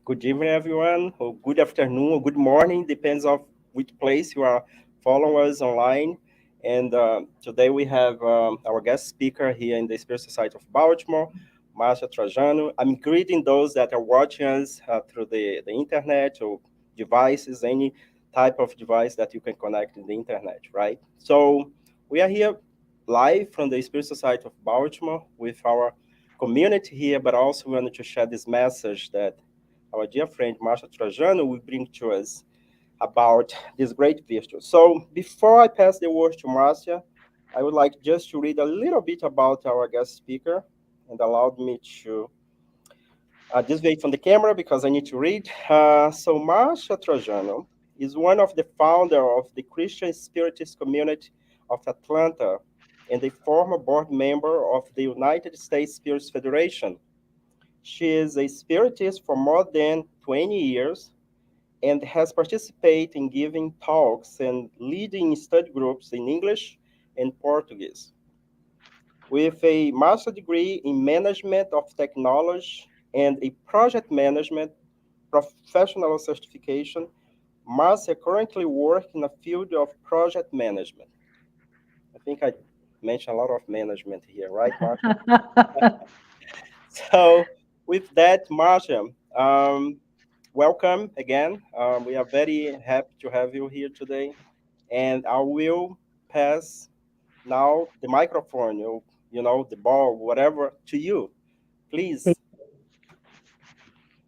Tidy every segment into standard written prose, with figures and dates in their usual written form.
Good evening, everyone, or good afternoon, or good morning, depends on which place you are following us online. And today we have our guest speaker here in the Spirit Society of Baltimore, Marcia Trajano. I'm greeting those that are watching us through the internet or devices, any type of device that you can connect in the internet, right? So we are here live from the Spirit Society of Baltimore with our community here, but also we wanted to share this message that our dear friend Marcia Trajano will bring to us about this great virtue. So before I pass the word to Marcia, I would like just to read a little bit about our guest speaker and allowed me to deviate from the camera because I need to read. So Marcia Trajano is one of the founder of the Christian Spiritist community of Atlanta and a former board member of the United States Spirits Federation. She is a spiritist for more than 20 years and has participated in giving talks and leading study groups in English and Portuguese. With a master's degree in management of technology and a project management professional certification, Marcia currently works in the field of project management. I think I mentioned a lot of management here, right, Marcia? So, with that, Marcia, welcome again. We are very happy to have you here today. And I will pass now the microphone, the ball, whatever, to you. Please.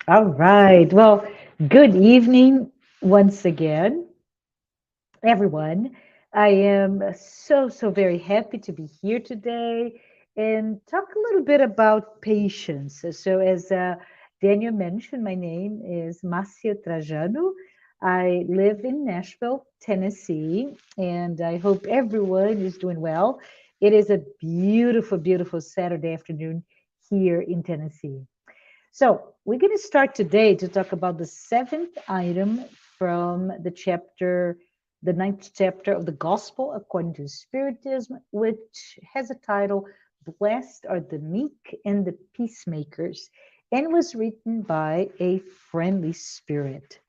All right. Well, good evening once again, everyone. I am so very happy to be here today and talk a little bit about patience. So, as Daniel mentioned, my name is Marcia Trajano. I live in Nashville, Tennessee, and I hope everyone is doing well. It is a beautiful Saturday afternoon here in Tennessee. So, we're going to start today to talk about the seventh item from the ninth chapter of the Gospel according to Spiritism, which has a title, Blessed are the Meek and the Peacemakers, and was written by a friendly spirit.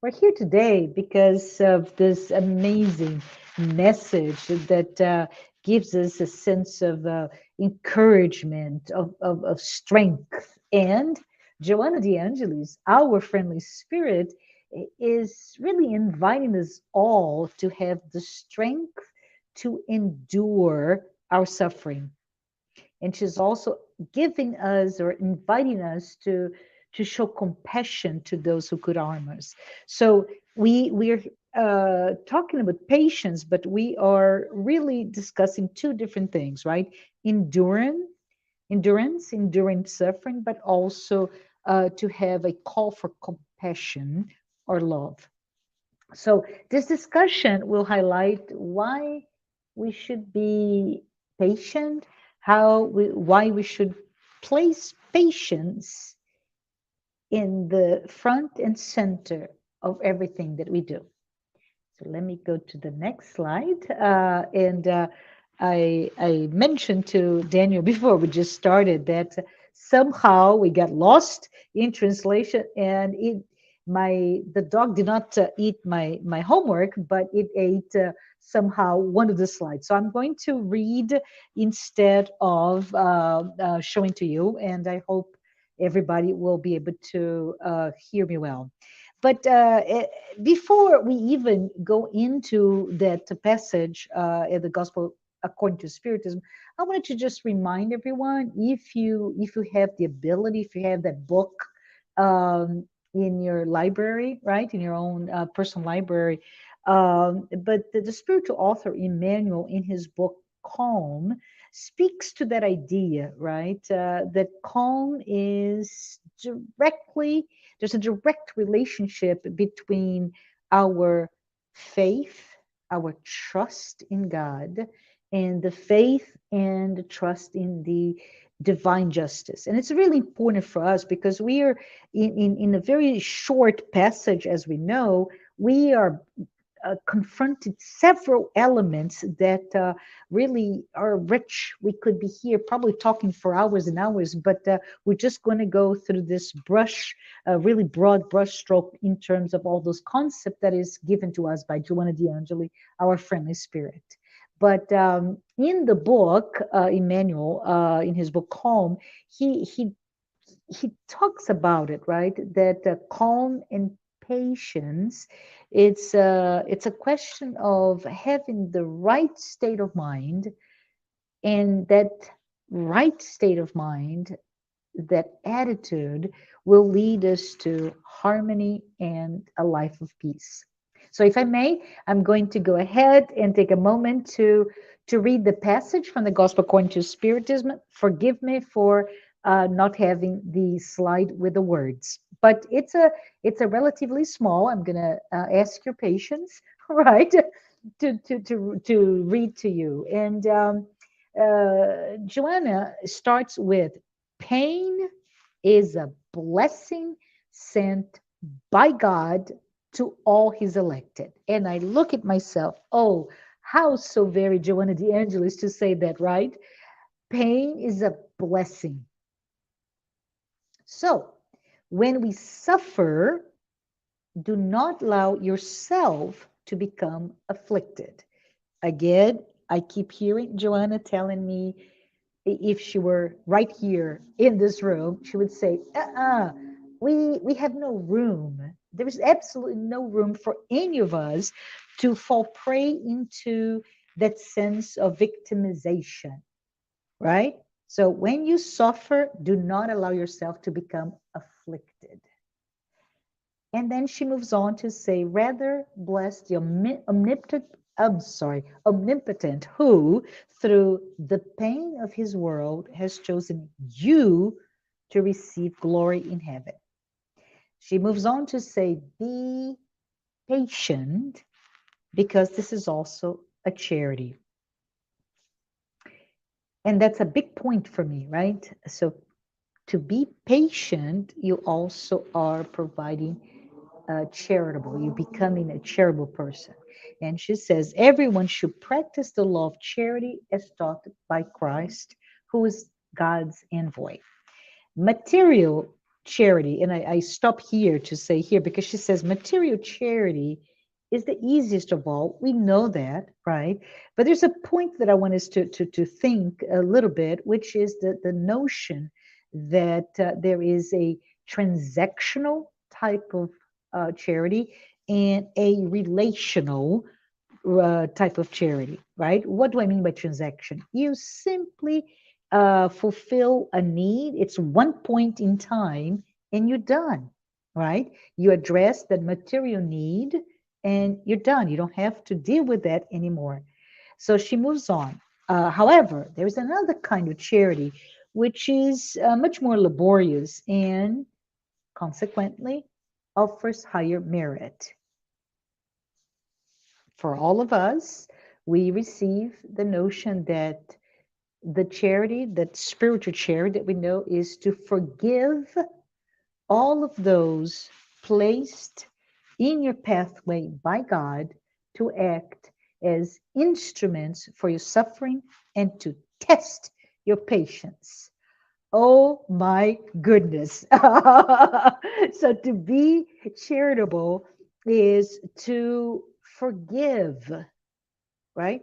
We're here today because of this amazing message that gives us a sense of encouragement, of strength. And Joanna De Angelis, our friendly spirit, is really inviting us all to have the strength to endure our suffering, and she's also giving us or inviting us to show compassion to those who could harm us. So we're talking about patience, but we are really discussing two different things, right? Endurance, enduring suffering, but also to have a call for compassion or love. So this discussion will highlight why we should be patient, why we should place patience in the front and center of everything that we do. So let me go to the next slide. And I mentioned to Daniel before we just started that somehow we got lost in translation, and the dog did not eat my homework, but it ate somehow one of the slides. So I'm going to read instead of showing to you, and I hope everybody will be able to hear me well. But before we even go into that passage in the Gospel according to Spiritism, I wanted to just remind everyone, if you have the ability, if you have that book in your library, right, in your own personal library, but the spiritual author Emmanuel, in his book Calm, speaks to that idea, right? That calm is directly there's a direct relationship between our faith, our trust in God, and the faith and the trust in the divine justice. And it's really important for us because we are in a very short passage, as we know, we are confronted several elements that really are rich. We could be here probably talking for hours and hours, but we're just going to go through this really broad brush stroke in terms of all those concepts that is given to us by Joanna D'Angeli, our friendly spirit. But in the book, Emmanuel, in his book Calm, he talks about it, right? That calm and patience, it's a question of having the right state of mind, and that right state of mind, that attitude will lead us to harmony and a life of peace. So if I may, I'm going to go ahead and take a moment to read the passage from the Gospel according to Spiritism. Forgive me for not having the slide with the words, but it's a relatively small. I'm gonna ask your patience, right, to read to you. And Joanna starts with pain is a blessing sent by God to all his elected. And I look at myself, oh, how so very Joanna De Angelis to say that, right? Pain is a blessing. So when we suffer, do not allow yourself to become afflicted. Again, I keep hearing Joanna telling me, if she were right here in this room, she would say, we have no room. There is absolutely no room for any of us to fall prey into that sense of victimization, right? So when you suffer, do not allow yourself to become afflicted. And then she moves on to say, rather bless the omnipotent who, through the pain of his world, has chosen you to receive glory in heaven. She moves on to say, be patient, because this is also a charity. And that's a big point for me, right? So to be patient, you also are providing charitable. You're becoming a charitable person. And she says, everyone should practice the law of charity as taught by Christ, who is God's envoy. Material charity, and I stop here to say here because she says material charity is the easiest of all. We know that, right? But there's a point that I want us to think a little bit, which is the notion that there is a transactional type of charity and a relational type of charity, right? What do I mean by transaction? You simply fulfill a need. It's one point in time and you're done, right? You address that material need and you're done. You don't have to deal with that anymore. So she moves on. However, there's another kind of charity which is much more laborious and consequently offers higher merit. For all of us, we receive the notion that the charity, that spiritual charity that we know, is to forgive all of those placed in your pathway by God to act as instruments for your suffering and to test your patience. Oh my goodness. So to be charitable is to forgive, right?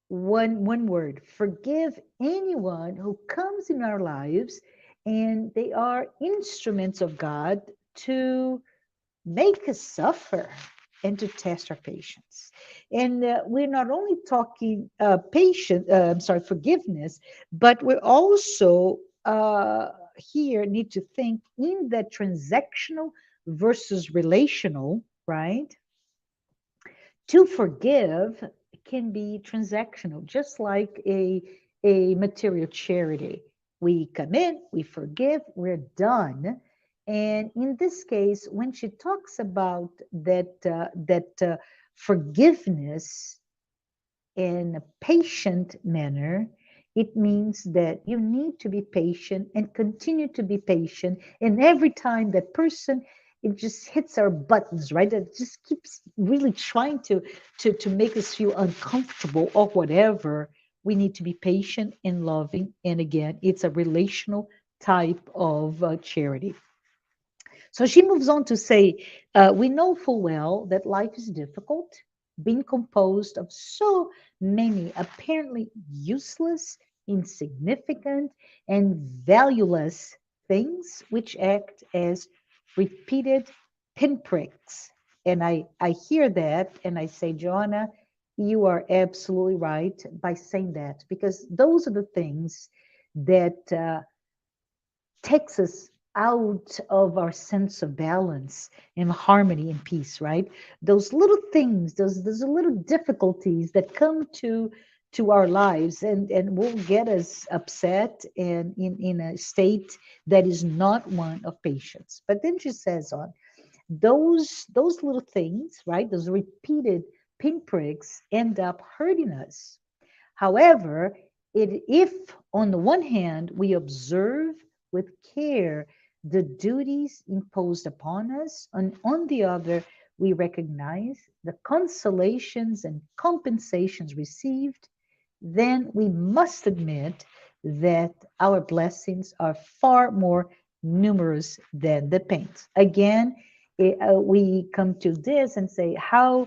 One word, forgive anyone who comes in our lives and they are instruments of God to make us suffer and to test our patience. And we're not only talking forgiveness, but we're also here need to think in that transactional versus relational, right? To forgive can be transactional, just like a material charity. We come in, we forgive, we're done. And in this case, when she talks about that forgiveness in a patient manner, it means that you need to be patient and continue to be patient. And every time that person it just hits our buttons, right? It just keeps really trying to make us feel uncomfortable or whatever. We need to be patient and loving. And again, it's a relational type of charity. So she moves on to say, we know full well that life is difficult, being composed of so many apparently useless, insignificant, and valueless things which act as repeated pinpricks. And I hear that and I say, Joanna, you are absolutely right by saying that, because those are the things that takes us out of our sense of balance and harmony and peace, right? Those little things, those little difficulties that come to our lives and will get us upset and in a state that is not one of patience. But then she says on those little things, right? Those repeated pinpricks end up hurting us. However, if on the one hand we observe with care the duties imposed upon us, and on the other we recognize the consolations and compensations received, then we must admit that our blessings are far more numerous than the pains. Again, we come to this and say, how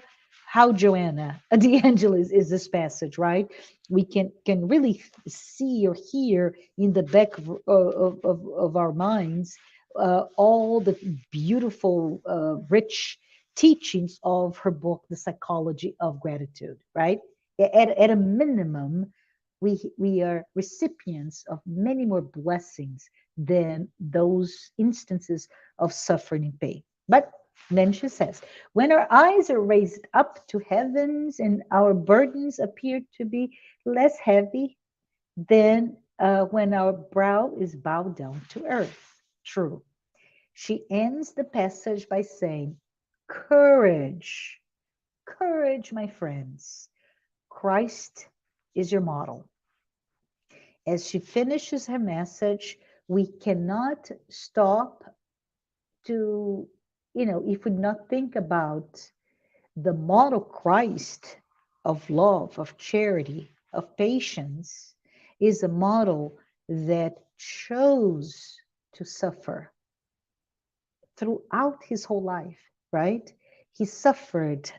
Joanna D'Angelis is this passage, right? We can really see or hear in the back of our minds all the beautiful, rich teachings of her book, The Psychology of Gratitude, right? At a minimum, we are recipients of many more blessings than those instances of suffering and pain. But then she says, when our eyes are raised up to heavens and our burdens appear to be less heavy than when our brow is bowed down to earth. True. She ends the passage by saying, courage, courage, my friends. Christ is your model. As she finishes her message, we cannot stop to, if we not think about the model Christ of love, of charity, of patience, is a model that chose to suffer throughout his whole life, right? He suffered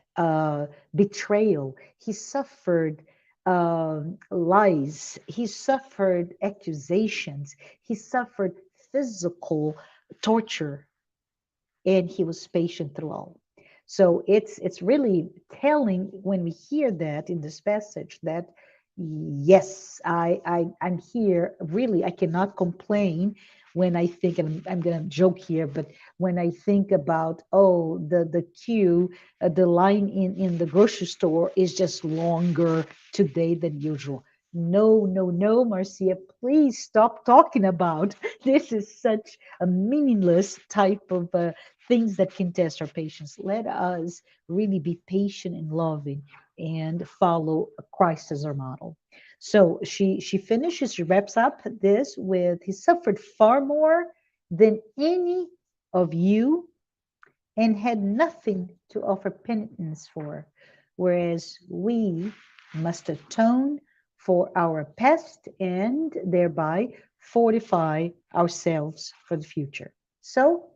betrayal, he suffered lies, he suffered accusations, he suffered physical torture, and he was patient through all. So it's really telling when we hear that in this passage that yes, I'm here. Really, I cannot complain when I think, and I'm going to joke here, but when I think about, oh, the queue, the line in the grocery store is just longer today than usual. No, no, no, Marcia, please stop talking about. This is such a meaningless type of things that can test our patience. Let us really be patient and loving and follow Christ as our model. So she finishes, she wraps up this with, he suffered far more than any of you and had nothing to offer penitence for, whereas we must atone for our past and thereby fortify ourselves for the future. So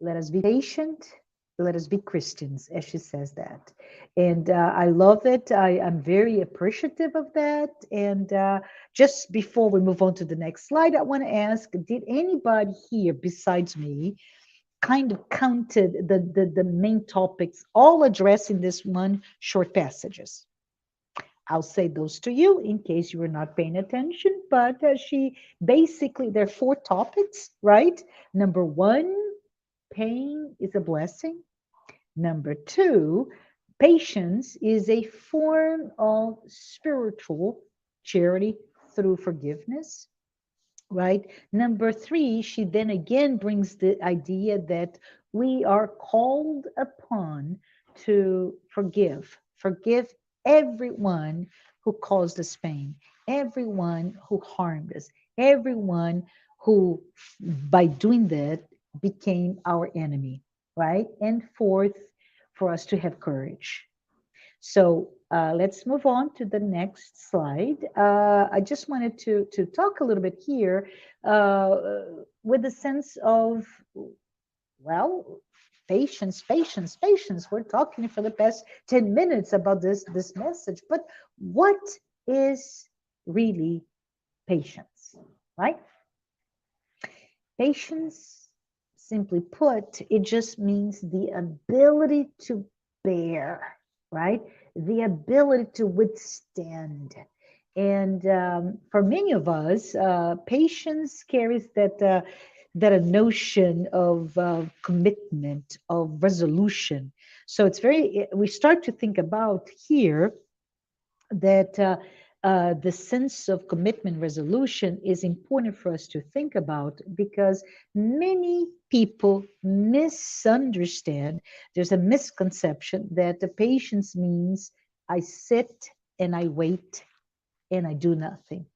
let us be patient, let us be Christians, as she says that. And I love it. I'm very appreciative of that. And just before we move on to the next slide, I want to ask, did anybody here besides me kind of counted the main topics all addressed in this one short passages? I'll say those to you in case you were not paying attention, but she basically, there are four topics, right? Number one, pain is a blessing. Number two, patience is a form of spiritual charity through forgiveness, right? Number three, she then again brings the idea that we are called upon to forgive everyone who caused us pain, everyone who harmed us, everyone who, by doing that, became our enemy. right? And fourth, for us to have courage. So let's move on to the next slide. I just wanted to talk a little bit here uh, with the sense of, well, patience, patience, patience. We're talking for the past 10 minutes about this message, but what is really patience, right? Patience, simply put, it just means the ability to bear, right? The ability to withstand. And for many of us, patience carries that a notion of commitment, of resolution. So it's very, we start to think about here that the sense of commitment resolution is important for us to think about because many people misunderstand. There's a misconception that the patience means I sit and I wait and I do nothing.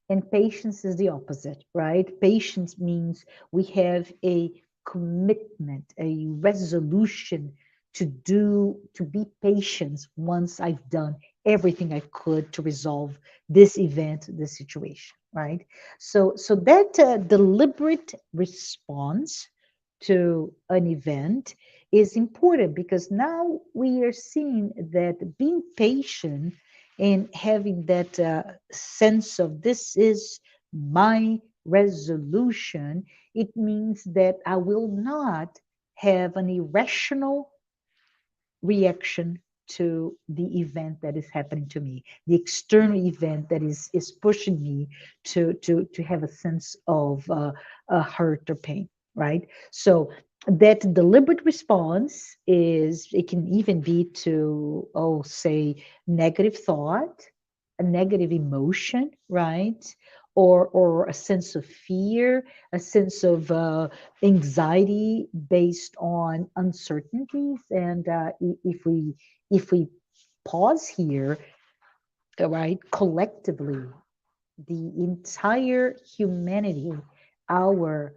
And patience is the opposite, right? Patience means we have a commitment, a resolution to be patient once I've done everything I could to resolve this event, this situation, right? So that deliberate response to an event is important because now we are seeing that being patient and having that sense of this is my resolution, it means that I will not have an irrational reaction to the event that is happening to me, the external event that is pushing me to have a sense of a hurt or pain, right? So that deliberate response is, it can even be to, oh, say, negative thought, a negative emotion, right? Or a sense of fear, a sense of anxiety based on uncertainties. And if we pause here, right, collectively, the entire humanity, our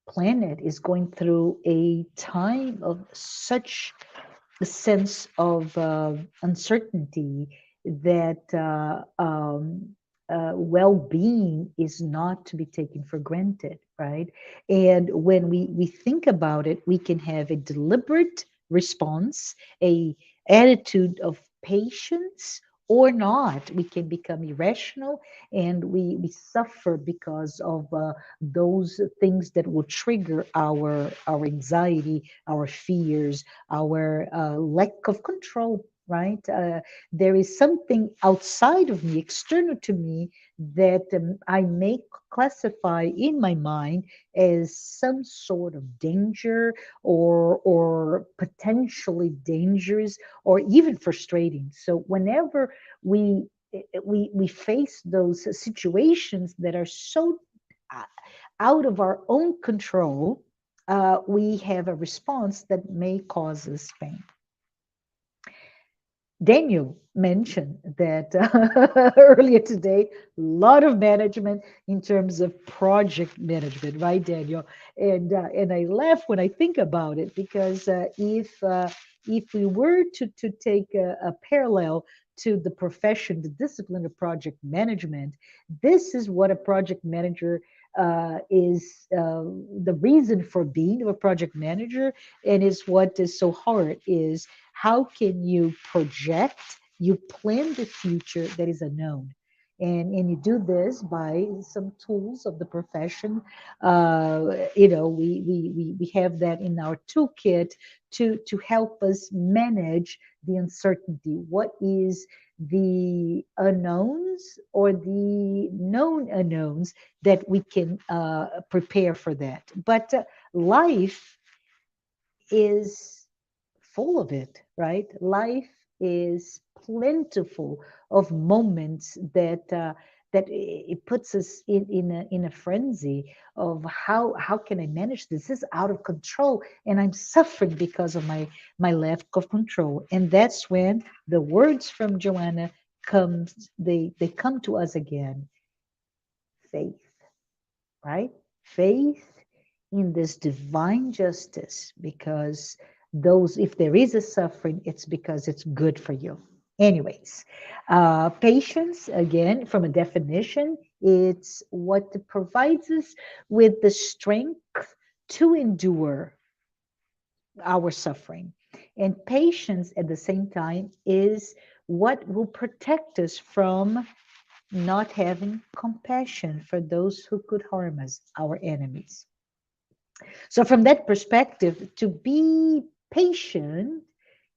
planet is going through a time of such a sense of uncertainty that well-being is not to be taken for granted, right? And when we think about it, we can have a deliberate response, a attitude of patience, or not. We can become irrational, and we suffer because of those things that will trigger our anxiety, our fears, our lack of control, right? There is something outside of me, external to me, that I may classify in my mind as some sort of danger, or potentially dangerous, or even frustrating. So whenever we we face those situations that are so uh, out of our own control, we have a response that may cause us pain. Daniel mentioned that earlier today, a lot of management in terms of project management, right, Daniel? And I laugh when I think about it because if we were to take a parallel to the profession, the discipline of project management, this is what a project manager is the reason for being a project manager, and is what is so hard is how can you project, you plan the future that is unknown. And you do this by some tools of the profession. We have that in our toolkit to help us manage the uncertainty. What is the unknowns or the known unknowns that we can prepare for that? But life is full of it, right? Life is plentiful of moments that it puts us in a frenzy of how can I manage this? This is out of control, and I'm suffering because of my lack of control. And that's when the words from Joanna comes. They come to us again. Faith, right? Faith in this divine justice, because those, if there is a suffering, it's because it's good for you. Anyways, patience, again, from a definition, it's what provides us with the strength to endure our suffering. And patience at the same time is what will protect us from not having compassion for those who could harm us, our enemies. So, from that perspective, to be patient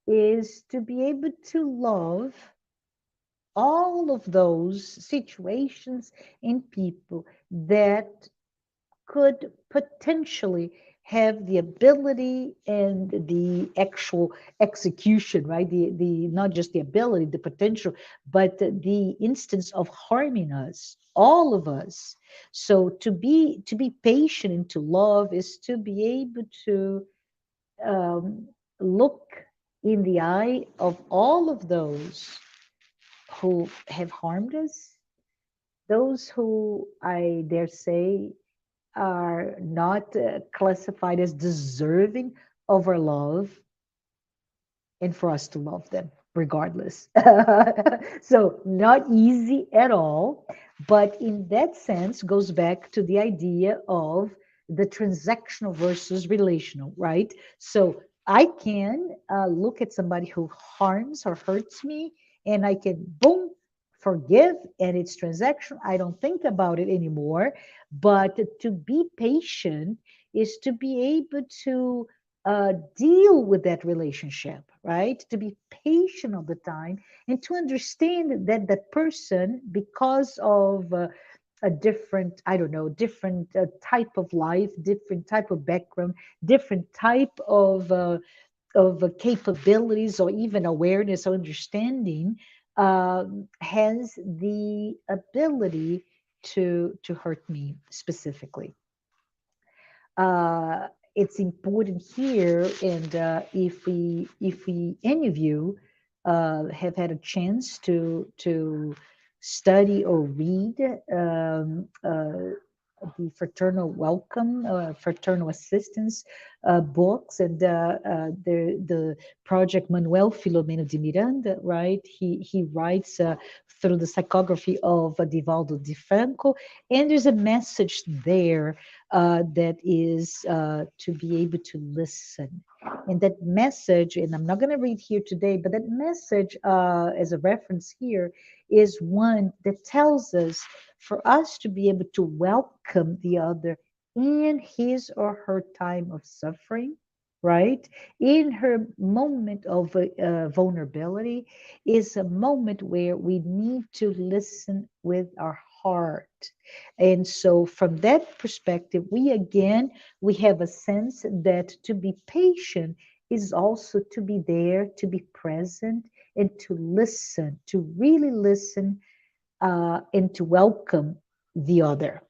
is to be able to love all of those situations and people that could potentially have the ability and the actual execution, right? The not just the ability, the potential, but the instance of harming us, all of us. So to be patient and to love is to be able to um, look in the eye of all of those who have harmed us, those who I dare say are not classified as deserving of our love, and for us to love them regardless. So, not easy at all, but in that sense, goes back to the idea of the transactional versus relational, right? So, I can look at somebody who harms or hurts me, and I can, boom, forgive, and it's transactional. I don't think about it anymore. But to be patient is to be able to deal with that relationship, right? To be patient all the time and to understand that that person, because of a different, I don't know, different type of life, different type of background, different type of capabilities or even awareness or understanding, has the ability to hurt me specifically. It's important here, and if we any of you have had a chance to study or read the fraternal welcome, fraternal assistance books, and the project Manuel Filomeno de Miranda, right? He writes through the psychography of Divaldo de Franco, and there's a message there that is to be able to listen. And that message, and I'm not going to read here today, but that message, as a reference here, is one that tells us for us to be able to welcome the other in his or her time of suffering, right? In her moment of vulnerability, is a moment where we need to listen with our heart. And so, from that perspective, we have a sense that to be patient is also to be there, to be present, and to listen, to really listen, and to welcome the other.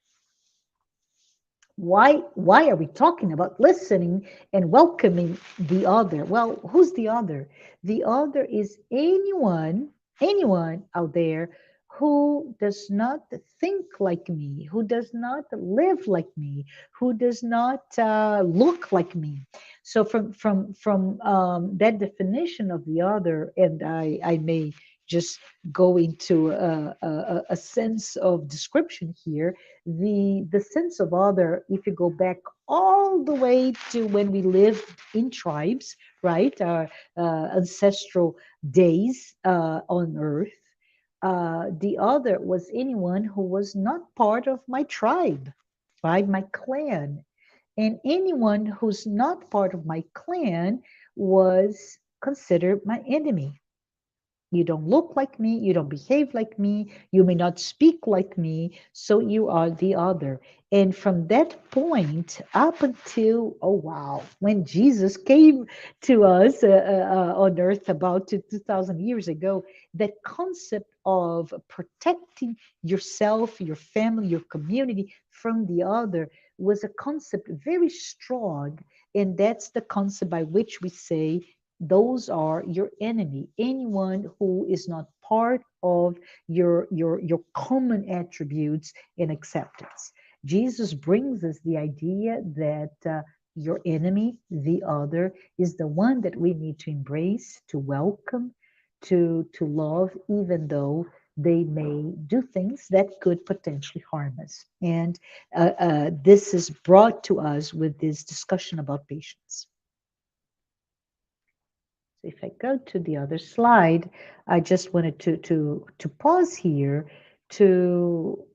Why are we talking about listening and welcoming the other? Well, who's the other? The other is anyone out there who does not think like me, who does not live like me, who does not look like me. So from that definition of the other, and I may just go into a sense of description here. The sense of other, if you go back all the way to when we lived in tribes, right, our ancestral days on earth, the other was anyone who was not part of my tribe, right, my clan. And anyone who's not part of my clan was considered my enemy. You don't look like me, you don't behave like me, you may not speak like me, so you are the other. And from that point up until, oh wow, when Jesus came to us on earth about 2,000 years ago, that concept of protecting yourself, your family, your community from the other was a concept very strong. And that's the concept by which we say those are your enemy, anyone who is not part of your common attributes and acceptance. Jesus brings us the idea that your enemy, the other, is the one that we need to embrace, to welcome, to love, even though they may do things that could potentially harm us. And this is brought to us with this discussion about patience. So if I go to the other slide, I just wanted to pause here to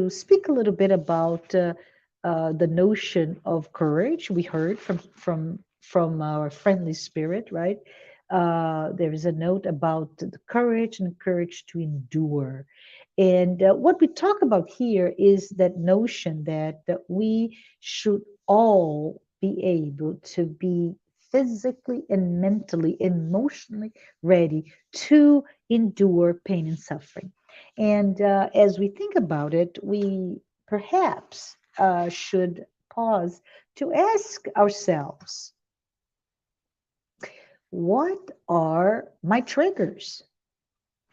speak a little bit about the notion of courage. We heard from our friendly spirit, right? There is a note about the courage and courage to endure. And what we talk about here is that notion that we should all be able to be physically and mentally, emotionally ready to endure pain and suffering. And as we think about it, we perhaps should pause to ask ourselves, what are my triggers?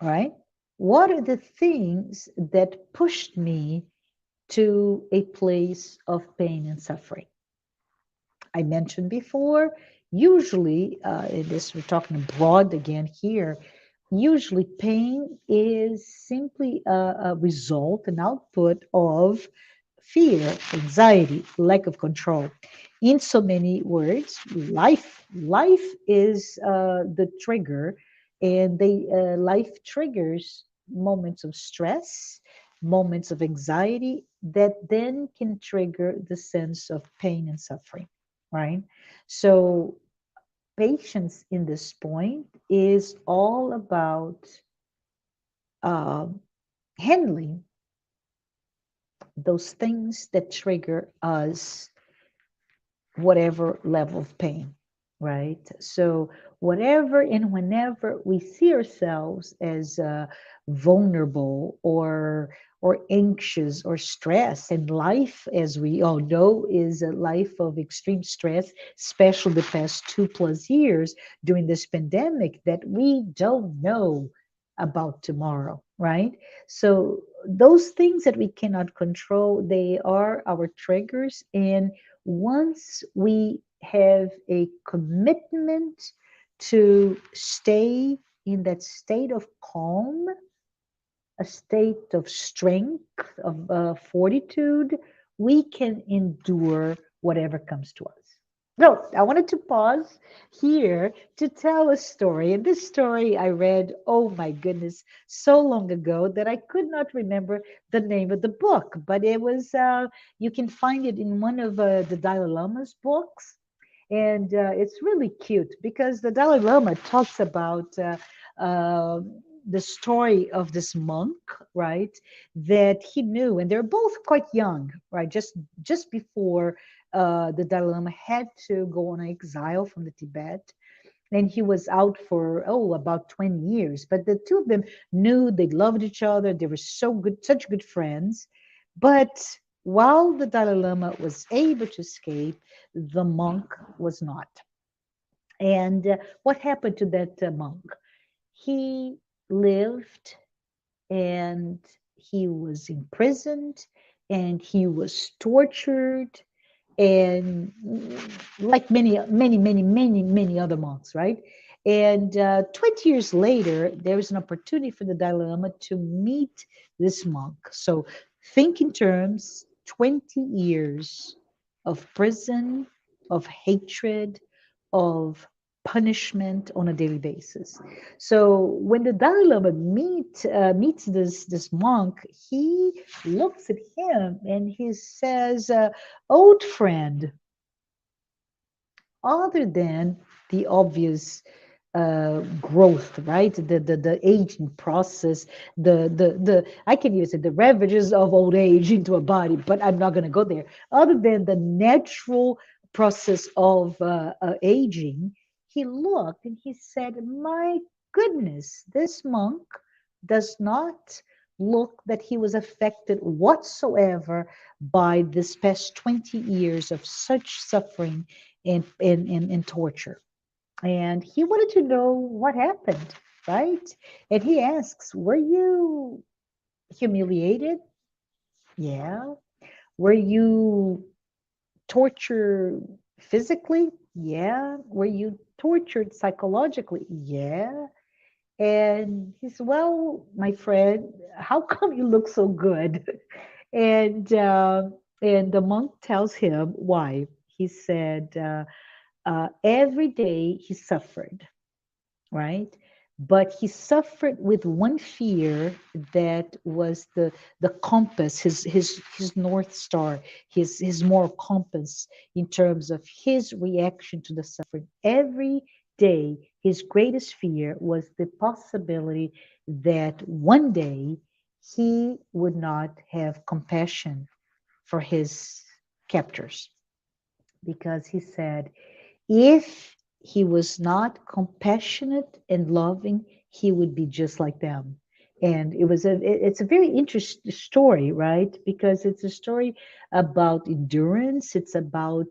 Right? What are the things that pushed me to a place of pain and suffering? I mentioned before, usually, in this we're talking broad again here, usually pain is simply a result, an output of fear, anxiety, lack of control. In so many words, life is the trigger, and life triggers moments of stress, moments of anxiety that then can trigger the sense of pain and suffering, right? So patience in this point is all about um, handling those things that trigger us whatever level of pain, right? So, whatever and whenever we see ourselves as vulnerable or anxious or stressed, and life, as we all know, is a life of extreme stress, especially the past 2+ years during this pandemic that we don't know about tomorrow, right? So those things that we cannot control, they are our triggers, and once we have a commitment to stay in that state of calm, a state of strength, of fortitude, we can endure whatever comes to us. So I wanted to pause here to tell a story. And this story I read, oh my goodness, so long ago that I could not remember the name of the book. But it was, you can find it in one of the Dalai Lama's books. And it's really cute because the Dalai Lama talks about uh, the story of this monk, right? That he knew, and they're both quite young, right? Just before the Dalai Lama had to go on exile from the Tibet, and he was out for about 20 years. But the two of them knew they loved each other. They were so good, such good friends. But while the Dalai Lama was able to escape, the monk was not. And what happened to that monk? He lived and he was imprisoned and he was tortured and like many other monks, right? And 20 years later, there was an opportunity for the Dalai Lama to meet this monk. So think in terms 20 years of prison, of hatred, of punishment on a daily basis. So when the Dalai Lama meets this monk, he looks at him and he says, "Old friend, other than the obvious growth, right? The aging process, the I can use it, the ravages of old age into a body, but I'm not going to go there. Other than the natural process of aging, he looked and he said, "My goodness, this monk does not." Look that he was affected whatsoever by this past 20 years of such suffering and torture. And he wanted to know what happened, right? And he asks, "Were you humiliated?" Yeah. Were you tortured physically? Yeah. Were you tortured psychologically? Yeah. And he said, well, my friend, how come you look so good? And the monk tells him why. He said, every day he suffered, right? But he suffered with one fear that was the compass, his north star, his moral compass in terms of his reaction to the suffering. Every day, his greatest fear was the possibility that one day he would not have compassion for his captors, because he said if he was not compassionate and loving, he would be just like them. And it's a very interesting story, right? Because it's a story about endurance, it's about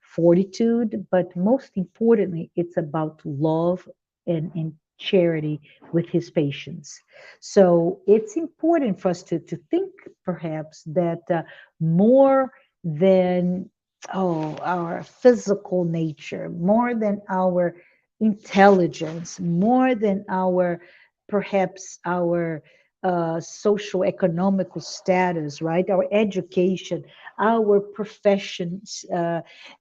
fortitude, but most importantly, it's about love and charity with his patients. So it's important for us to think perhaps that more than our physical nature, more than our intelligence, more than our perhaps our social economical status, right? Our education, our professions,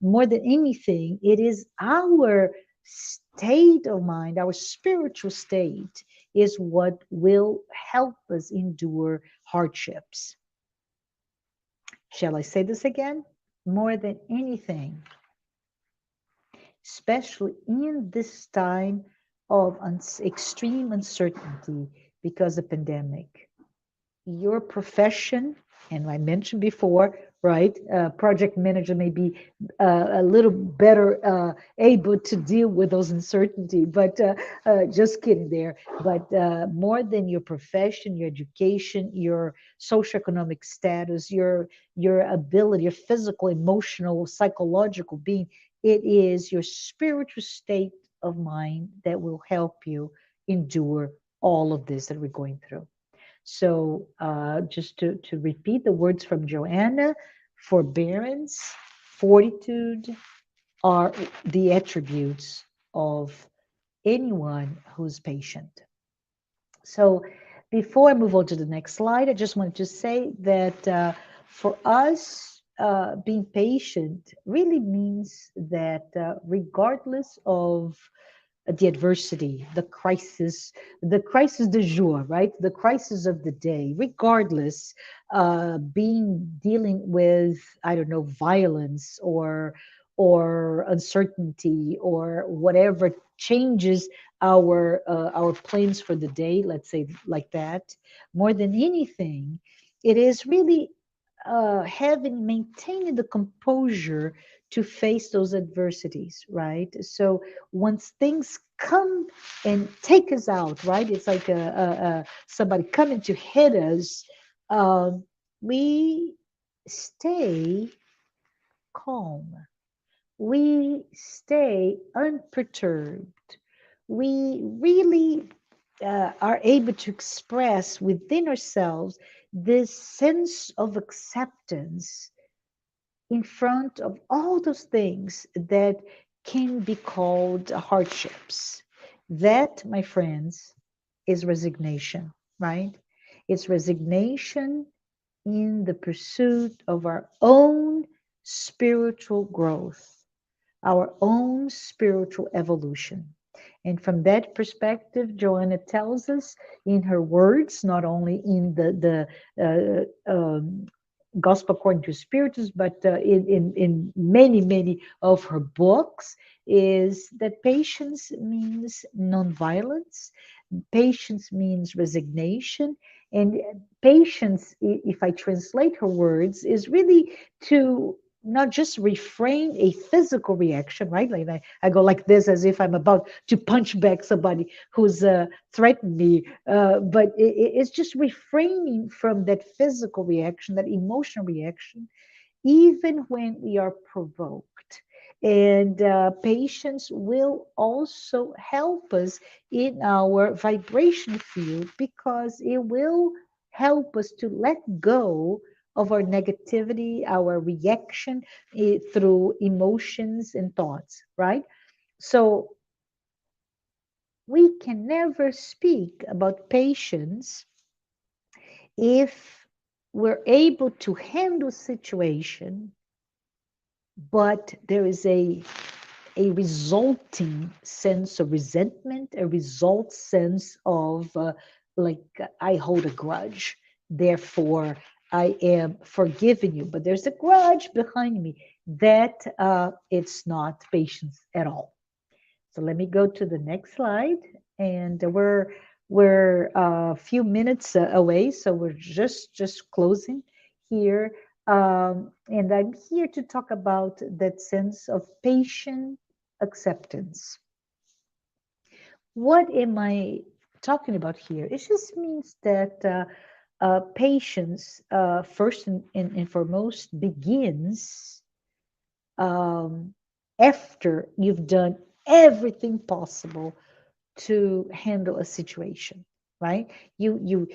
more than anything, it is our state of mind, our spiritual state is what will help us endure hardships. Shall I say this again? More than anything, especially in this time of extreme uncertainty because of pandemic, your profession, and I mentioned before, right? Project manager may be a little better able to deal with those uncertainty, but just kidding there. But more than your profession, your education, your socioeconomic status, your ability, your physical, emotional, psychological being, it is your spiritual state of mind that will help you endure all of this that we're going through. So, just to repeat the words from Joanna, forbearance, fortitude are the attributes of anyone who's patient. So, before I move on to the next slide, I just wanted to say that for us, being patient really means that regardless of the adversity, the crisis du jour, right? The crisis of the day, regardless, dealing with, I don't know, violence or uncertainty or whatever changes our plans for the day, let's say like that. More than anything, it is really having maintaining the composure to face those adversities, right? So once things come and take us out, right? It's like somebody coming to hit us. We stay calm. We stay unperturbed. We really are able to express within ourselves this sense of acceptance in front of all those things that can be called hardships. That, my friends, is resignation, right? It's resignation in the pursuit of our own spiritual growth, our own spiritual evolution. And from that perspective, Joanna tells us in her words, not only in the Gospel according to Spiritism, but in many, many of her books, is that patience means nonviolence, patience means resignation, and patience, if I translate her words, is really to not just refrain a physical reaction, right? Like I go like this as if I'm about to punch back somebody who's threatened me, but it's just refraining from that physical reaction, that emotional reaction, even when we are provoked. And patience will also help us in our vibration field because it will help us to let go of our negativity, our reaction through emotions and thoughts, right? So we can never speak about patience if we're able to handle situation, but there is a resulting sense of resentment, a result sense of like I hold a grudge, therefore I am forgiving you, but there's a grudge behind me. That it's not patience at all. So let me go to the next slide, and we're a few minutes away, so we're just closing here. And I'm here to talk about that sense of patient acceptance. What am I talking about here? It just means that patience, first and foremost, begins um, after you've done everything possible to handle a situation, right? You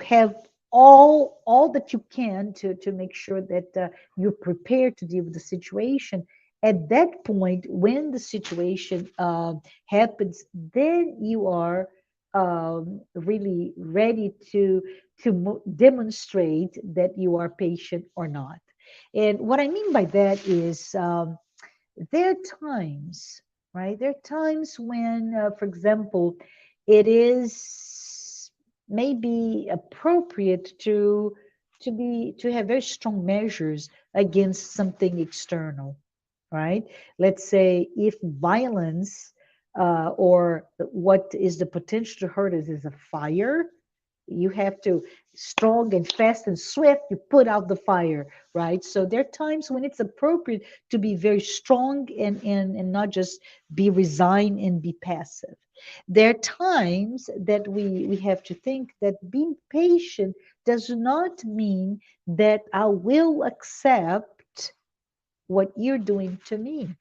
have all that you can to make sure that you're prepared to deal with the situation. At that point, when the situation happens, then you are really ready to demonstrate that you are patient or not. And what I mean by that is there are times, right? There are times when, for example, it is maybe appropriate to have very strong measures against something external, right? Let's say if violence or what is the potential to hurt us is a fire, you have to strong and fast and swift, you put out the fire, right? So there are times when it's appropriate to be very strong and not just be resigned and be passive. There are times that we have to think that being patient does not mean that I will accept what you're doing to me,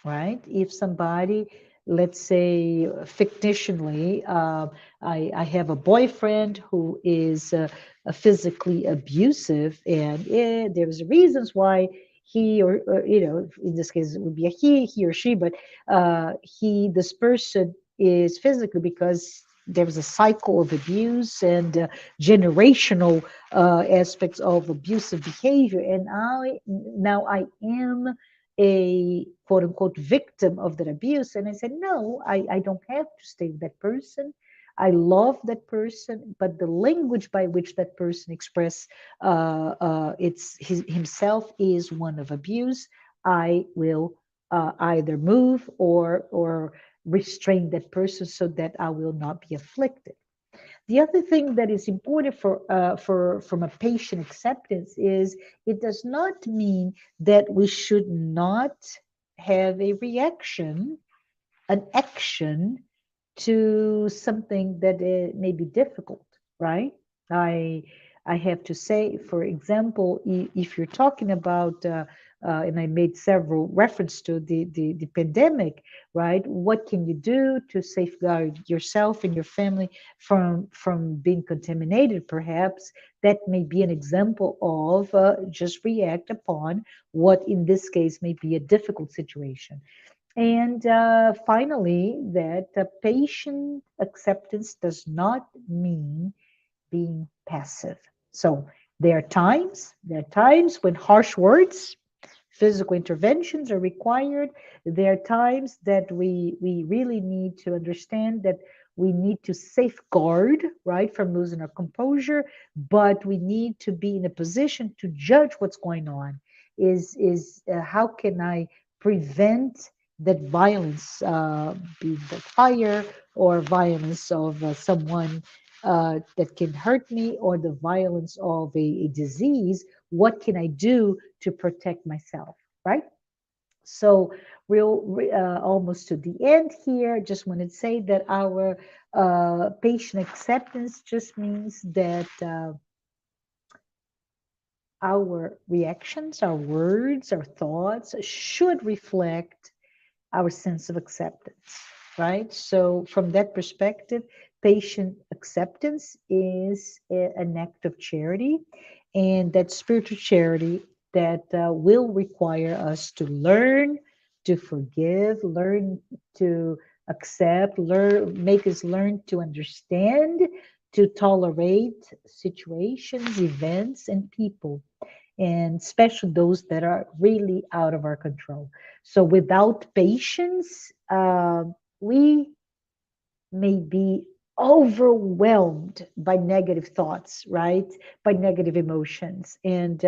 right? If somebody, let's say fictionally, I have a boyfriend who is physically abusive, and there's reasons why he or in this case it would be a he or she, but this person is physically because there was a cycle of abuse and generational aspects of abusive behavior, and I am a quote unquote victim of that abuse. And I said, no, I don't have to stay with that person. I love that person, but the language by which that person express himself is one of abuse. I will either move or restrain that person so that I will not be afflicted. The other thing that is important for from a patient acceptance is it does not mean that we should not have a reaction, an action to something that may be difficult, right? I I have to say, for example, if you're talking about, and I made several reference to the pandemic, right? What can you do to safeguard yourself and your family from being contaminated? Perhaps that may be an example of just react upon what, in this case, may be a difficult situation. And finally, that patient acceptance does not mean being passive. So there are times when harsh words, physical interventions are required. There are times that we really need to understand that we need to safeguard, right, from losing our composure, but we need to be in a position to judge what's going on. Is how can I prevent that violence, be the fire or violence of someone that can hurt me, or the violence of a disease? What can I do to protect myself, right? So we're almost to the end here. Just want to say that our patient acceptance just means that our reactions, our words, our thoughts should reflect our sense of acceptance. right? So, from that perspective, patient acceptance is an act of charity, and that spiritual charity that will require us to learn to forgive, learn to accept, learn, make us learn to understand, to tolerate situations, events, and people, and especially those that are really out of our control. So without patience, we may be overwhelmed by negative thoughts, right? By negative emotions, and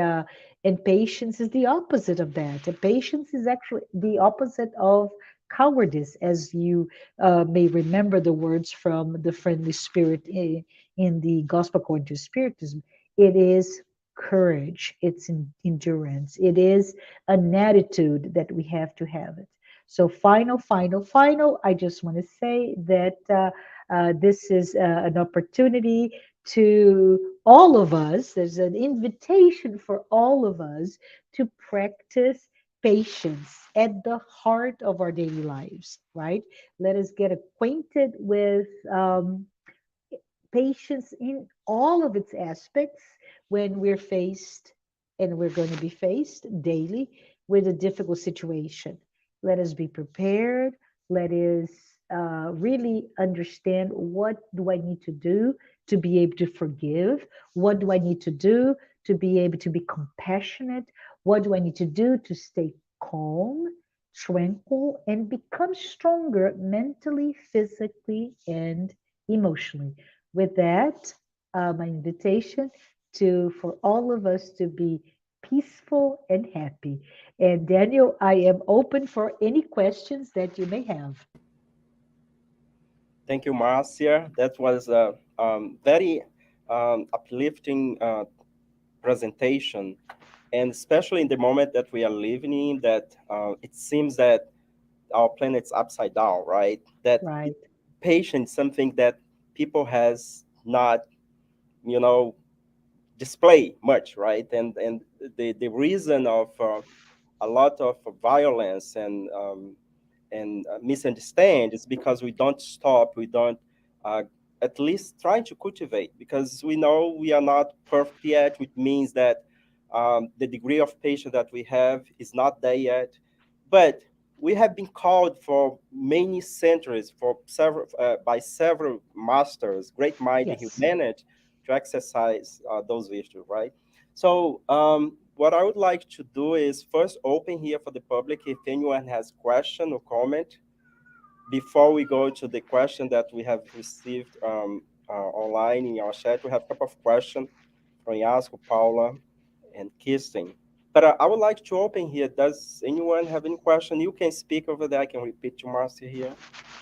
patience is the opposite of that. And patience is actually the opposite of cowardice, as you may remember the words from the friendly spirit in the gospel according to Spiritism. It is courage, it's endurance, it is an attitude that we have to have it. So, final, I just want to say that this is an opportunity to all of us, there's an invitation for all of us to practice patience at the heart of our daily lives, right? Let us get acquainted with patience in all of its aspects when we're faced, and we're going to be faced daily with a difficult situation. Let us be prepared. Let us really understand, what do I need to do to be able to forgive? What do I need to do to be able to be compassionate? What do I need to do to stay calm, tranquil, and become stronger mentally, physically, and emotionally? With that, my invitation to for all of us to be peaceful and happy. And Daniel, I am open for any questions that you may have. Thank you, Marcia. That was a very uplifting presentation, and especially in the moment that we are living in, that it seems that our planet's upside down, right? That Right. patience, something that people has not, you know, display much, right? And the reason of a lot of violence and misunderstand is because we don't stop, we don't uh, at least try to cultivate, because we know we are not perfect yet, which means that the degree of patience that we have is not there yet. But we have been called for many centuries, for several by several masters, great mind in Yes. humanity, to exercise those virtues, right? So, what I would like to do is first open here for the public if anyone has question or comment before we go to the question that we have received online in our chat. We have a couple of questions from Yasko, Paula, and Kirsten. But I would like to open here. Does anyone have any question? You can speak over there. I can repeat to Marcia here.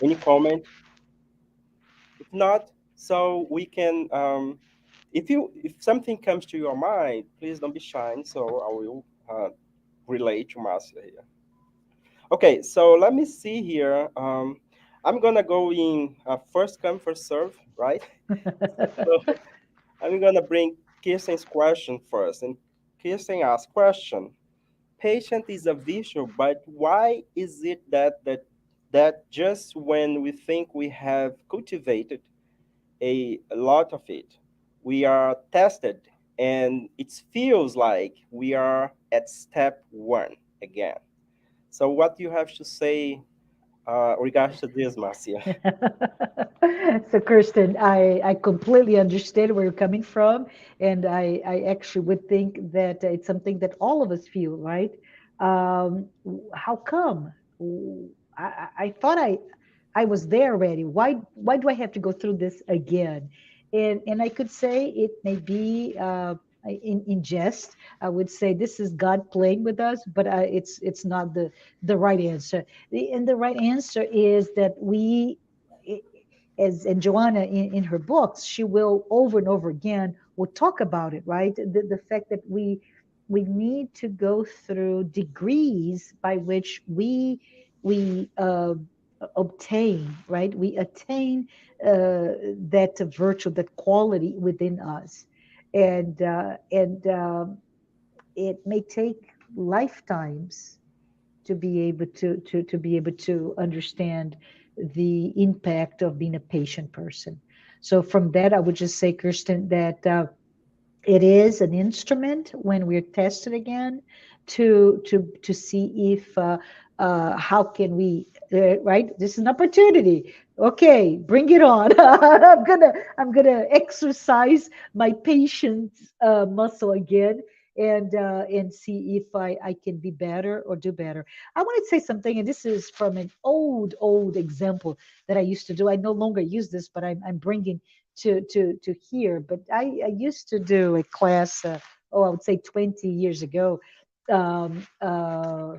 Any comment? If not, so we can. If something comes to your mind, please don't be shy. So I will relate to Marcia here. Okay, so let me see here. I'm gonna go in first come first serve, right? So I'm gonna bring Kirsten's question first, and Kirsten asks question. Patient is a visual, but why is it that just when we think we have cultivated a lot of it, we are tested, and it feels like we are at step one again. So, what do you have to say regards to this, Marcia? So, Kirsten, I completely understand where you're coming from, and I actually would think that it's something that all of us feel, right? How come? I thought I was there already. Why do I have to go through this again? And I could say it may be in jest. I would say this is God playing with us, but it's not the right answer. And the right answer is that we, as and Joanna in her books, she will over and over again will talk about it, right? The fact that we need to go through degrees by which we obtain, right? We attain that virtue, that quality within us, and it may take lifetimes to be able to be able to understand the impact of being a patient person. So from that, I would just say, Kirsten, that it is an instrument when we're tested again to see if how can we right, this is an opportunity. Okay, bring it on. I'm gonna exercise my patience muscle again, and see if I can be better or do better. I want to say something, and this is from an old example that I used to do. I no longer use this, but I'm bringing to hear. But I used to do a class, I would say 20 years ago, um, uh,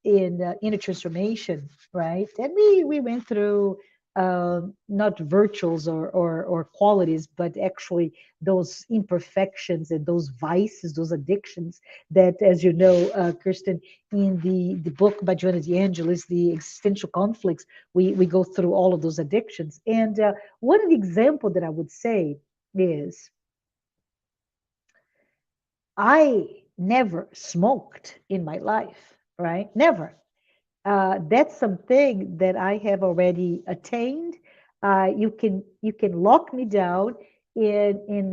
in inner transformation, right? And we went through not virtues or qualities, but actually those imperfections and those vices, those addictions that, as you know, Kirsten, in the book by Joanna DeAngelis, the existential conflicts, we go through all of those addictions. And one of the example that I would say is I never smoked in my life, right? Never. That's something that I have already attained. You can lock me down in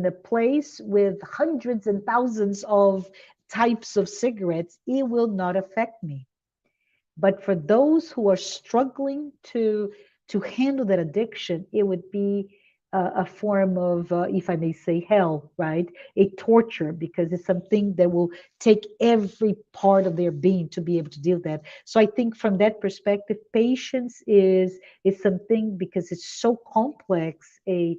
a place with hundreds and thousands of types of cigarettes. It will not affect me. But for those who are struggling to handle that addiction, it would be a form of, if I may say, hell, right? A torture, because it's something that will take every part of their being to be able to deal with that. So I think from that perspective, patience is something, because it's so complex, a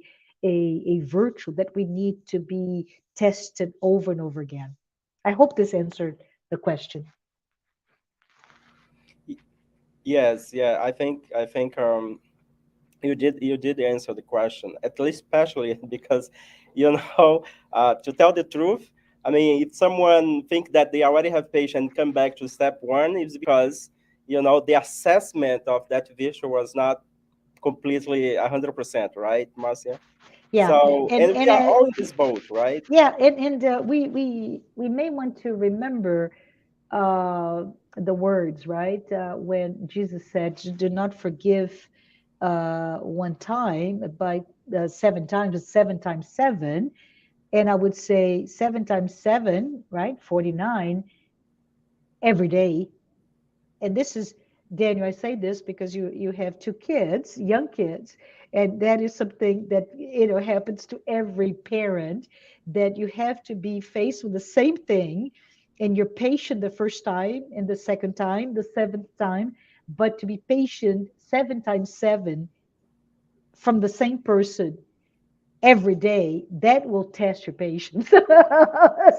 virtue that we need to be tested over and over again. I hope this answered the question. Y- Yes, yeah, I think you did answer the question, at least especially because, to tell the truth, I mean, if someone think that they already have patience and come back to step one, it's because, the assessment of that visual was not completely 100%, right, Marcia? Yeah, So, and and we and are all in this boat, right? yeah, and we may want to remember uh, the words, right? When Jesus said, "Do not forgive one time, but 7 times, but 7 times 7." And I would say 7 times 7, right? 49 every day. And this is, Daniel, I say this because you have two kids, young kids, and that is something that happens to every parent, that you have to be faced with the same thing, and you're patient the first time, and the second time, the seventh time, but to be patient 7 times 7 from the same person every day, that will test your patience.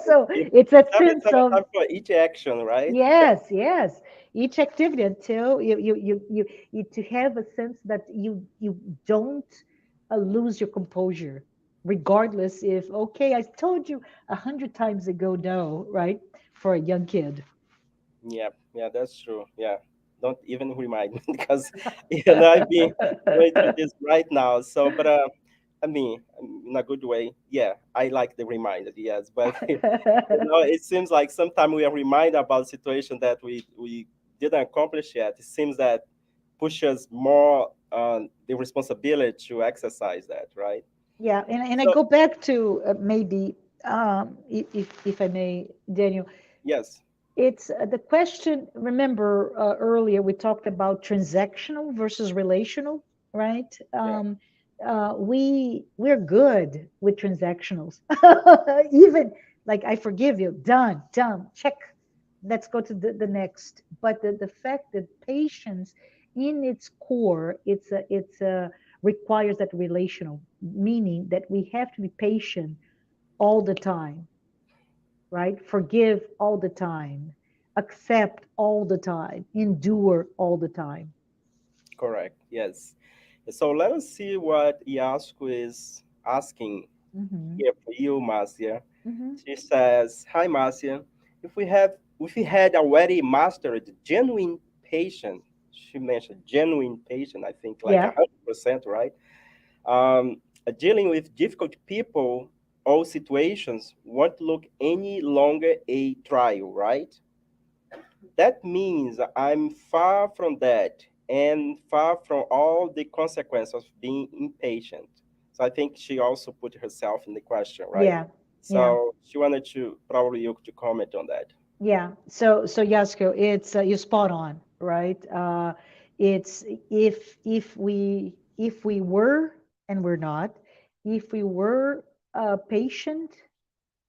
So It- it's a Seven, sense seven of, times for each action, right? yes, yes. Each activity, until you to have a sense that you don't lose your composure, regardless if, okay, I told you 100 times ago no, right? For a young kid. Yeah, yeah, that's true. Yeah, don't even remind me because I've been going through this right now. So, but I mean, in a good way. Yeah, I like the reminder. Yes, but it seems like sometimes we are reminded about situation that we didn't accomplish yet. It seems that pushes more the responsibility to exercise that, right? Yeah, and I So go back to maybe, if I may, Daniel. yes, It's the question. Remember, earlier we talked about transactional versus relational, right? yeah, We're good with transactionals. Even like, I forgive you, done, done, check. Let's go to the next. But the fact that patience, in its core, it's a requires that relational, meaning that we have to be patient all the time, right? Forgive all the time, accept all the time, endure all the time. correct. Yes. So let us see what Iasko is asking Hmm. here for you, Marcia. Hmm. She says, "Hi, Marcia. If we had already mastered genuine patience, she mentioned genuine patience. I think like Yeah, 100%, right? Um, Dealing with difficult people or situations won't look any longer a trial, right? That means I'm far from that. and far from all the consequences of being impatient. So I think she also put herself in the question, right? Yeah, yeah, So she wanted to probably you to comment on that. yeah. So Yasko, it's you're spot on, right? It's if we were and we're not, if we were patient,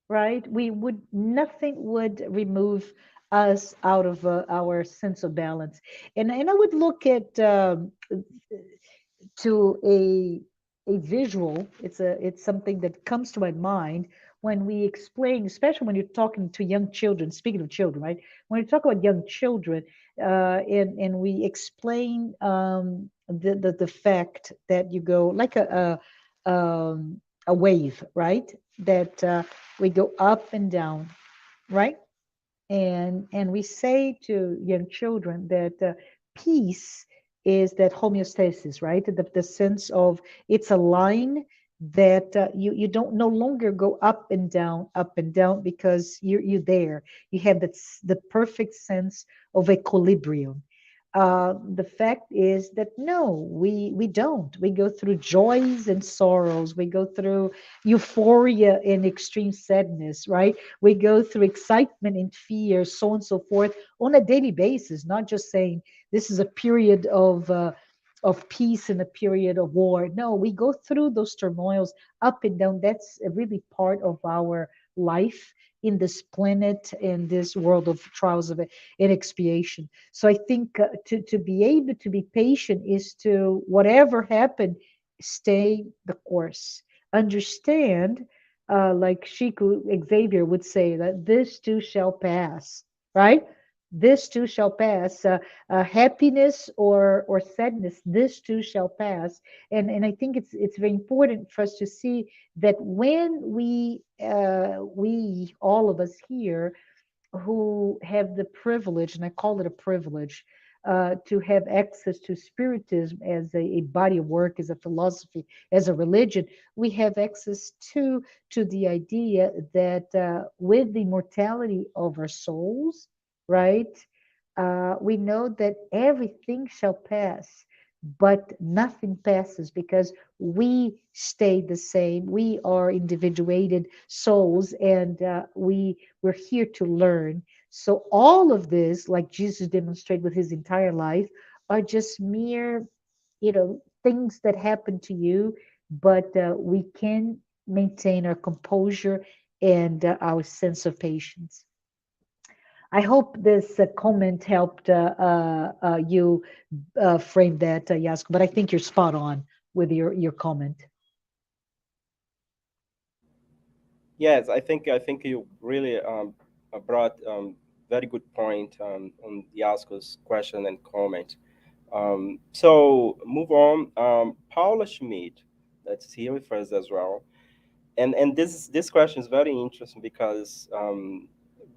right? We would nothing would remove us out of our sense of balance, and I would look at to a visual. It's something that comes to my mind when we explain, especially when you're talking to young children. Speaking of children, right? When you talk about young children, and we explain the fact that you go like a wave, right? That we go up and down, right? And we say to young children that peace is that homeostasis, right? The sense of it's a line that you don't no longer go up and down, because you're there. You have the perfect sense of equilibrium. The fact is that no, we don't. We go through joys and sorrows. We go through euphoria and extreme sadness, right? We go through excitement and fear, so on and so forth, on a daily basis. Not just saying this is a period of peace and a period of war. No, we go through those turmoils up and down. That's really part of our life in this planet, in this world of trials of and expiation. So I think to be able to be patient is to, whatever happened, stay the course. Understand, like Shiku Xavier would say, that this too shall pass, right? This too shall pass. Happiness or sadness, this too shall pass. And I think it's very important for us to see that when we all of us here who have the privilege, and I call it a privilege, to have access to Spiritism as a body of work, as a philosophy, as a religion. We have access to the idea that with the mortality of our souls, right? We know that everything shall pass, but nothing passes because we stay the same. We are individuated souls, and we're here to learn. So all of this, like Jesus demonstrated with his entire life, are just mere, things that happen to you, but we can maintain our composure and our sense of patience. I hope this comment helped you frame that, Yasko, but I think you're spot on with your comment. Yes, I think you really brought very good point on Yasko's question and comment. So move on. Paula Schmidt, that's here with us as well. And this question is very interesting because